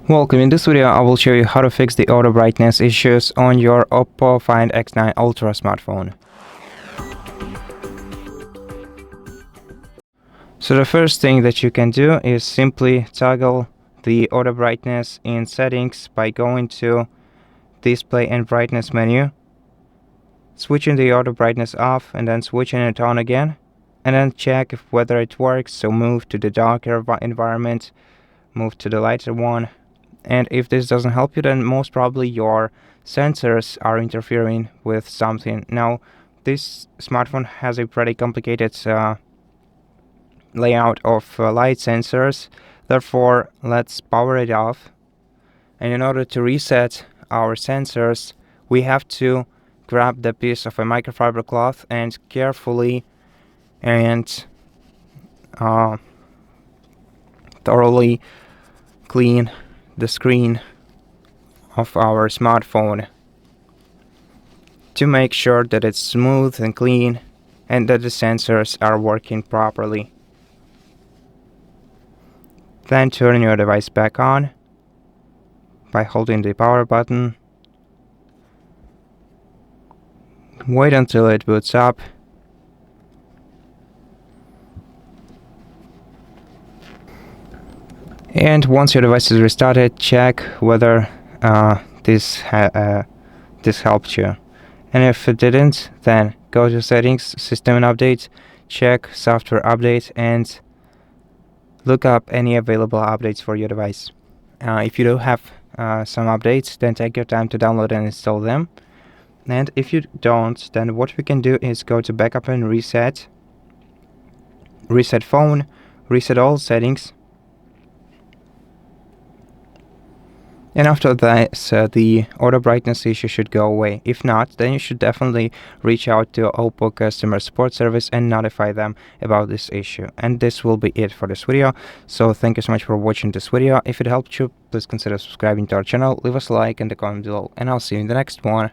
Welcome. In this video, I will show you how to fix the auto brightness issues on your OPPO Find X9 Ultra smartphone. So the first thing that you can do is simply toggle the auto brightness in settings by going to display and brightness menu, switching the auto brightness off and then switching it on again, and then check whether it works. So move to the darker environment, move to the lighter one. And if this doesn't help you, then most probably your sensors are interfering with something. Now, this smartphone has a pretty complicated layout of light sensors. Therefore, let's power it off. And in order to reset our sensors, we have to grab the piece of a microfiber cloth and carefully and thoroughly clean the screen of our smartphone to make sure that it's smooth and clean and that the sensors are working properly. Then turn your device back on by holding the power button. Wait until it boots up. And once your device is restarted, check whether this helped you. And if it didn't, then go to settings, system and updates, check software update, and look up any available updates for your device. If you do have some updates, then take your time to download and install them. And if you don't, then what we can do is go to backup and reset, reset phone, reset all settings. And after that, the auto brightness issue should go away. If not, then you should definitely reach out to OPPO customer support service and notify them about this issue. And this will be it for this video. So thank you so much for watching this video. If it helped you, please consider subscribing to our channel, leave us a like and a comment below, and I'll see you in the next one.